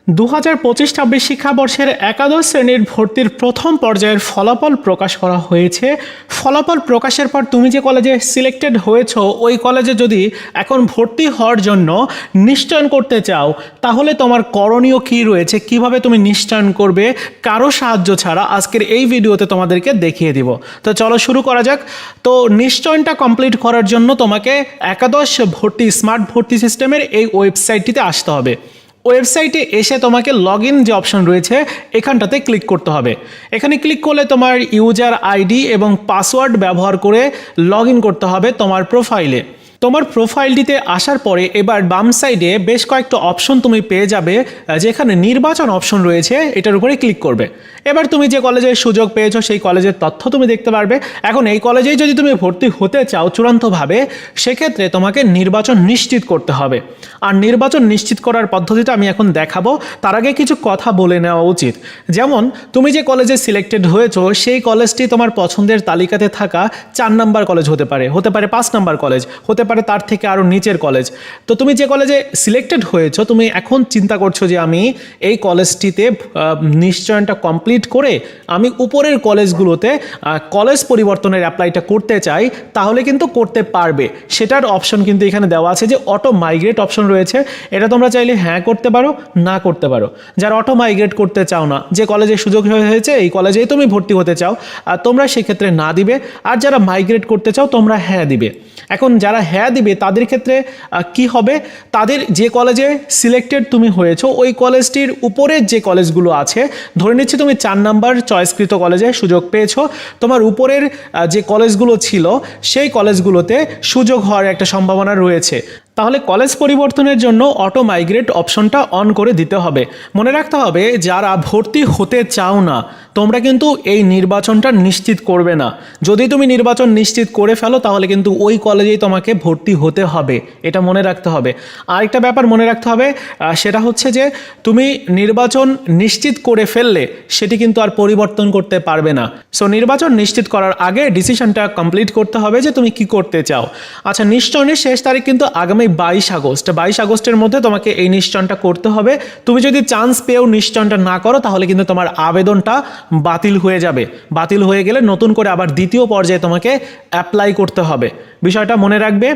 2025-26 শিক্ষাবর্ষের একাদশ শ্রেণীর ভর্তির প্রথম পর্যায়ের ফলাফল প্রকাশ করা হয়েছে। ফলাফল প্রকাশের পর তুমি যে কলেজে সিলেক্টেড হয়েছো ওই কলেজে যদি এখন ভর্তি হওয়ার জন্য নিশ্চয়ন করতে চাও তাহলে তোমার করণীয় কী রয়েছে, কিভাবে তুমি নিশ্চয়ন করবে কারো সাহায্য ছাড়া আজকের এই ভিডিওতে তোমাদেরকে দেখিয়ে দিব। তো চলো শুরু করা যাক। তো নিশ্চয়নটা কমপ্লিট করার জন্য তোমাকে একাদশ ভর্তি স্মার্ট ভর্তি সিস্টেমের এই ওয়েবসাইটটিতে আসতে হবে। ওয়েবসাইটে এসে তোমাকে লগ ইন যে অপশন রয়েছে এখানটাতে ক্লিক করতে হবে। এখানে ক্লিক করলে তোমার ইউজার আইডি এবং পাসওয়ার্ড ব্যবহার করে লগ ইন করতে হবে তোমার প্রোফাইলে। তোমার প্রোফাইলটিতে আসার পরে এবার বাম সাইডে বেশ কয়েকটা অপশন তুমি পেয়ে যাবে, যেখানে নির্বাচন অপশন রয়েছে এটার উপরে ক্লিক করবে। এবার তুমি যে কলেজের সুযোগ পেয়েছো সেই কলেজের তথ্য তুমি দেখতে পারবে। এখন এই কলেজেই যদি তুমি ভর্তি হতে চাও চূড়ান্তভাবে, সেক্ষেত্রে তোমাকে নির্বাচন নিশ্চিত করতে হবে। আর নির্বাচন নিশ্চিত করার পদ্ধতিটা আমি এখন দেখাবো, তার আগে কিছু কথা বলে নেওয়া উচিত। যেমন তুমি যে কলেজে সিলেক্টেড হয়েছো সেই কলেজটি তোমার পছন্দের তালিকাতে থাকা 4 নাম্বার কলেজ হতে পারে, 5 নাম্বার কলেজ হতে পারে, তার থেকে আরও নিচের কলেজ। তো তুমি যে কলেজে সিলেক্টেড হয়েছো তুমি এখন চিন্তা করছো যে আমি এই কলেজটিতে নিশ্চয়নটা কমপ্লিট করে আমি উপরের কলেজগুলোতে কলেজ পরিবর্তনের অ্যাপ্লাইটা করতে চাই, তাহলে কিন্তু করতে পারবে। সেটার অপশন কিন্তু এখানে দেওয়া আছে যে অটো মাইগ্রেট অপশন রয়েছে। এটা তোমরা চাইলে হ্যাঁ করতে পারো, না করতে পারো। যারা অটো মাইগ্রেট করতে চাও না, যে কলেজে সুযোগ হয়েছে এই কলেজেই তুমি ভর্তি হতে চাও, আর তোমরা সেক্ষেত্রে না দিবে। আর যারা মাইগ্রেট করতে চাও তোমরা হ্যাঁ দিবে। এখন যারা হ্যাঁ দিবে তাদের ক্ষেত্রে কি হবে, তাদের যে কলেজে সিলেক্টেড তুমি হয়েছো ওই কলেজটির উপরের যে কলেজগুলো আছে, ধরে নিচ্ছি তুমি 4 নাম্বার চয়েসকৃত কলেজে সুযোগ পেয়েছো, তোমার উপরের যে কলেজগুলো ছিল সেই কলেজগুলোতে সুযোগ হওয়ার একটা সম্ভাবনা রয়েছে। তাহলে কলেজ পরিবর্তনের জন্য অটো মাইগ্রেট অপশনটা অন করে দিতে হবে। মনে রাখতে হবে যারা ভর্তি হতে চাও না তোমরা কিন্তু এই নির্বাচনটা নিশ্চিত করবে না। যদি তুমি নির্বাচন নিশ্চিত করে ফেলো তাহলে কিন্তু ওই কলেজেই তোমাকে ভর্তি হতে হবে, এটা মনে রাখতে হবে। আরেকটা ব্যাপার মনে রাখতে হবে, সেটা হচ্ছে যে তুমি নির্বাচন নিশ্চিত করে ফেললে সেটি কিন্তু আর পরিবর্তন করতে পারবে না। সো নির্বাচন নিশ্চিত করার আগে ডিসিশনটা কমপ্লিট করতে হবে যে তুমি কি করতে চাও। আচ্ছা, নিশ্চয়নের শেষ তারিখ কিন্তু আগামী 22 আগস্টের মধ্যে তোমাকে এই নিশ্চয়নটা করতে হবে। তুমি যদি চান্স পেয়েও নিশ্চয়নটা না করো তাহলে কিন্তু তোমার আবেদনটা বাতিল হয়ে যাবে। বাতিল হয়ে গেলে নতুন করে আবার দ্বিতীয় পর্যায়ে তোমাকে অ্যাপ্লাই করতে হবে, বিষয়টা মনে রাখবে।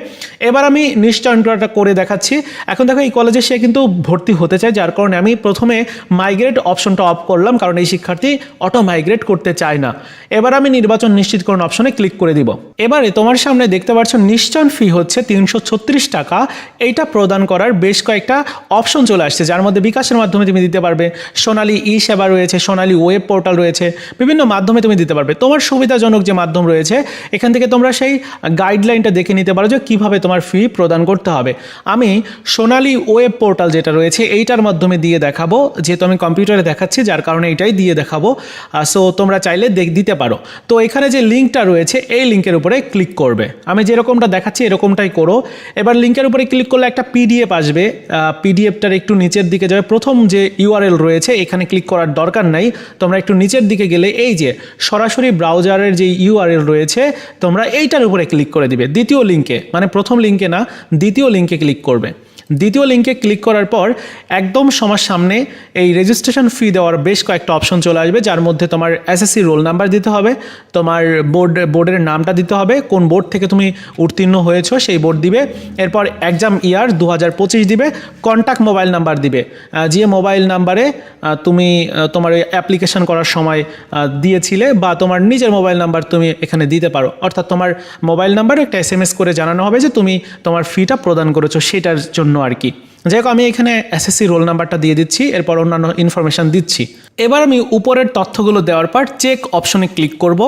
এবার আমি নিশ্চয়নটা করে দেখাচ্ছি। এখন দেখো এই কলেজে সে কিন্তু ভর্তি হতে চায়, যার কারণে আমি প্রথমে মাইগ্রেট অপশনটা অফ করলাম, কারণ এই শিক্ষার্থী অটো মাইগ্রেট করতে চায় না। এবার আমি নির্বাচন নিশ্চিতকরণ অপশনে ক্লিক করে দিব। এবারে তোমার সামনে দেখতে পাচ্ছ নিশ্চয়ন ফি হচ্ছে 336 টাকা। এইটা প্রদান করার বেশ কয়েকটা অপশন চলে আসছে, যার মধ্যে বিকাশের মাধ্যমে তুমি দিতে পারবে, সোনালী ই সেবা রয়েছে, সোনালী ওয়েব পোর্টাল রয়েছে, বিভিন্ন মাধ্যমে তুমি দিতে পারবে। তোমার সুবিধাজনক যে মাধ্যম রয়েছে এখান থেকে তোমরা সেই গাইডলাইনটা দেখে নিতে পারো যে কীভাবে তোমার ফি প্রদান করতে হবে। আমি সোনালী ওয়েব পোর্টাল যেটা রয়েছে এইটার মাধ্যমে দিয়ে দেখাবো, যেহেতু আমি কম্পিউটারে দেখাচ্ছি যার কারণে এইটাই দিয়ে দেখাবো। সো তোমরা চাইলে দিতে পারো। তো এখানে যে লিঙ্কটা রয়েছে এই লিঙ্কের উপরে ক্লিক করবে, আমি যেরকমটা দেখাচ্ছি এরকমটাই করো। এবার লিঙ্কের উপরে ক্লিক করলে একটা পিডিএফ আসবে, পিডিএফটার একটু নিচের দিকে যাবে, প্রথম যে ইউআরএল রয়েছে এখানে ক্লিক করার দরকার নাই, তোমরা একটু নিচের দিকে গেলে এই যে সরাসরি ব্রাউজারের যে ইউআরএল রয়েছে তোমরা এইটার উপরে ক্লিক করে দিবে। দ্বিতীয় লিঙ্কে, মানে প্রথম লিঙ্কে না, দ্বিতীয় লিঙ্কে ক্লিক করবে। দ্বিতীয় লিঙ্কে ক্লিক করার পর একদম সবার সামনে এই রেজিস্ট্রেশন ফি দেওয়ার বেশ কয়েকটা অপশন চলে আসবে, যার মধ্যে তোমার এসএসসি রোল নাম্বার দিতে হবে, তোমার বোর্ডের নামটা দিতে হবে, কোন বোর্ড থেকে তুমি উত্তীর্ণ হয়েছো সেই বোর্ড দিবে, এরপর এক্সাম ইয়ার 2025 দিবে, কন্ট্যাক্ট মোবাইল নাম্বার দিবে, যে মোবাইল নাম্বারে তুমি তোমার অ্যাপ্লিকেশন করার সময় দিয়েছিলে, বা তোমার নিজের মোবাইল নাম্বার তুমি এখানে দিতে পারো। অর্থাৎ তোমার মোবাইল নাম্বারে একটা SMS করে জানানো হবে যে তুমি তোমার ফিটা প্রদান করেছো সেটার জন্য আর কি। যাই হোক, আমি এখানে এসএসসি রোল নাম্বারটা দিয়ে দিচ্ছি, এরপর অন্যান্য ইনফরমেশান দিচ্ছি। এবার আমি উপরের তথ্যগুলো দেওয়ার পর চেক অপশনে ক্লিক করব।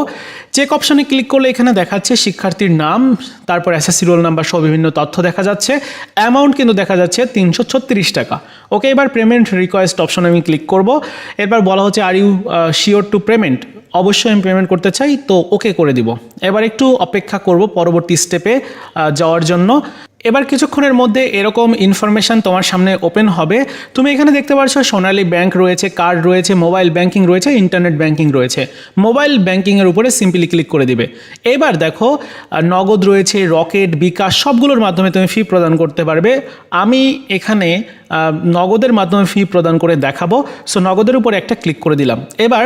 চেক অপশনে ক্লিক করলে এখানে দেখাচ্ছে শিক্ষার্থীর নাম, তারপর এসএসসি রোল নাম্বার সহ বিভিন্ন তথ্য দেখা যাচ্ছে, অ্যামাউন্ট কিন্তু দেখা যাচ্ছে 336 টাকা। ওকে, এবার পেমেন্ট রিকোয়েস্ট অপশনে আমি ক্লিক করব। এরপর বলা হচ্ছে are you sure to payment, অবশ্যই আমি পেমেন্ট করতে চাই, তো ওকে করে দিব। এবার একটু অপেক্ষা করব পরবর্তী স্টেপে যাওয়ার জন্য। এবার কিছুক্ষণের মধ্যে এরকম ইনফরমেশান তোমার সামনে ওপেন হবে। তুমি এখানে দেখতে পাচ্ছ সোনালী ব্যাংক রয়েছে, কার্ড রয়েছে, মোবাইল ব্যাংকিং রয়েছে, ইন্টারনেট ব্যাংকিং রয়েছে। মোবাইল ব্যাংকিংয়ের উপরে সিম্পলি ক্লিক করে দিবে। এবার দেখো নগদ রয়েছে, রকেট, বিকাশ, সবগুলোর মাধ্যমে তুমি ফি প্রদান করতে পারবে। আমি এখানে নগদের মাধ্যমে ফি প্রদান করে দেখাবো। সো নগদের উপর একটা ক্লিক করে দিলাম। এবার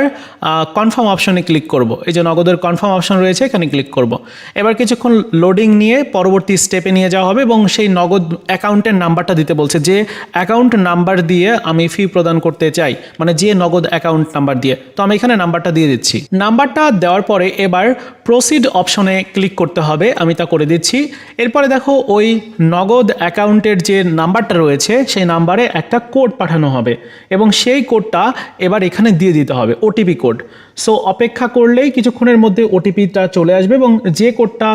কনফার্ম অপশনে ক্লিক করব। এই যে নগদের কনফার্ম অপশন রয়েছে, এখানে ক্লিক করব। এবার কিছুক্ষণ লোডিং নিয়ে পরবর্তী স্টেপে নিয়ে যাওয়া হবে এবং সেই নগদ অ্যাকাউন্টের নাম্বারটা দিতে বলছে, যে অ্যাকাউন্ট নাম্বার দিয়ে আমি ফি প্রদান করতে চাই, মানে যে নগদ অ্যাকাউন্ট নাম্বার দিয়ে। তো আমি এখানে নাম্বারটা দিয়ে দিচ্ছি। নাম্বারটা দেওয়ার পরে এবার প্রসিড অপশনে ক্লিক করতে হবে, আমি তা করে দিচ্ছি। এরপরে দেখো ওই নগদ অ্যাকাউন্টের যে নাম্বারটা রয়েছে সেই নাম্বারে একটা কোড পাঠানো হবে এবং সেই কোডটা এবার এখানে দিয়ে দিতে হবে, ওটিপি কোড। সো অপেক্ষা করলেই কিছুক্ষণের মধ্যে ওটিপিটা চলে আসবে এবং যে কোডটা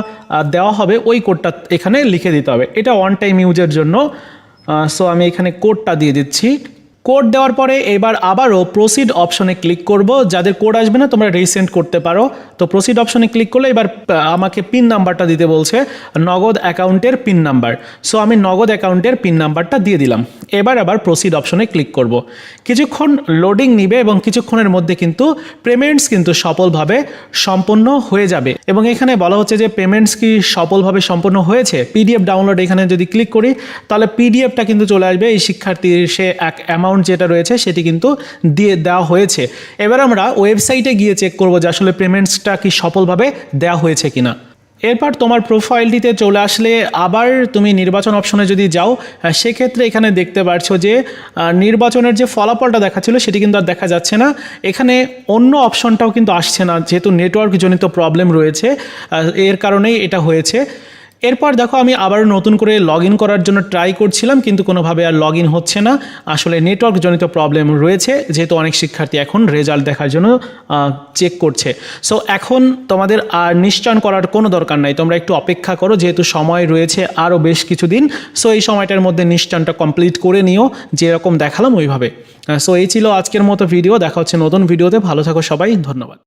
দেওয়া হবে ওই কোডটা এখানে লিখে দিতে হবে। এটা ওয়ান টাইম ইউজের জন্য। সো আমি এখানে কোডটা দিয়ে দিচ্ছি। কোড দেওয়ার পরে এবার আবারও প্রসিড অপশনে ক্লিক করব। যাদের কোড আসবে না তোমরা রিসেন্ড করতে পারো। তো প্রসিড অপশনে ক্লিক করলে এবার আমাকে পিন নাম্বারটা দিতে বলছে, নগদ অ্যাকাউন্টের পিন নাম্বার। সো আমি নগদ অ্যাকাউন্টের পিন নাম্বারটা দিয়ে দিলাম। এবার আবার প্রসিড অপশনে ক্লিক করব। কিছুক্ষণ লোডিং নিবে এবং কিছুক্ষণের মধ্যে কিন্তু পেমেন্টস কিন্তু সফলভাবে সম্পন্ন হয়ে যাবে। এবং এখানে বলা হচ্ছে যে পেমেন্টস কি সফলভাবে সম্পন্ন হয়েছে। পিডিএফ ডাউনলোড এখানে যদি ক্লিক করি তাহলে পিডিএফটা কিন্তু চলে আসবে। এই শিক্ষার্থীর সে এক অ্যামাউন্ট যেটা রয়েছে সেটি কিন্তু দিয়ে দেওয়া হয়েছে। এবার আমরা ওয়েবসাইটে গিয়ে চেক করব যে আসলে পেমেন্টসটা কি সফলভাবে দেওয়া হয়েছে কিনা। এরপর তোমার প্রোফাইলটিতে চলে আসলে আবার তুমি নির্বাচন অপশনে যদি যাও, সেক্ষেত্রে এখানে দেখতে পাচ্ছো যে নির্বাচনের যে ফলাফলটা দেখাচ্ছিল সেটি কিন্তু আর দেখা যাচ্ছে না। এখানে অন্য অপশনটাও কিন্তু আসছে না, যেহেতু নেটওয়ার্ক জনিত প্রবলেম রয়েছে, এর কারণেই এটা হয়েছে। এরপর দেখো আমি আবার নতুন করে লগ ইন করার জন্য ট্রাই করছিলাম, কিন্তু কোনোভাবে আর লগ ইন হচ্ছে না। আসলে নেটওয়ার্ক জনিত প্রবলেম রয়েছে, যেহেতু অনেক শিক্ষার্থী এখন রেজাল্ট দেখার জন্য চেক করছে। সো এখন তোমাদের আর নিশ্চয়ন করার কোনো দরকার নাই, তোমরা একটু অপেক্ষা করো, যেহেতু সময় রয়েছে আরও বেশ কিছুদিন। সো এই সময়টার মধ্যে নিশ্চয়নটা কমপ্লিট করে নিও, যেরকম দেখালাম ওইভাবে। সো এই ছিল আজকের মতো ভিডিও। দেখা হচ্ছে নতুন ভিডিওতে। ভালো থাকো সবাই, ধন্যবাদ।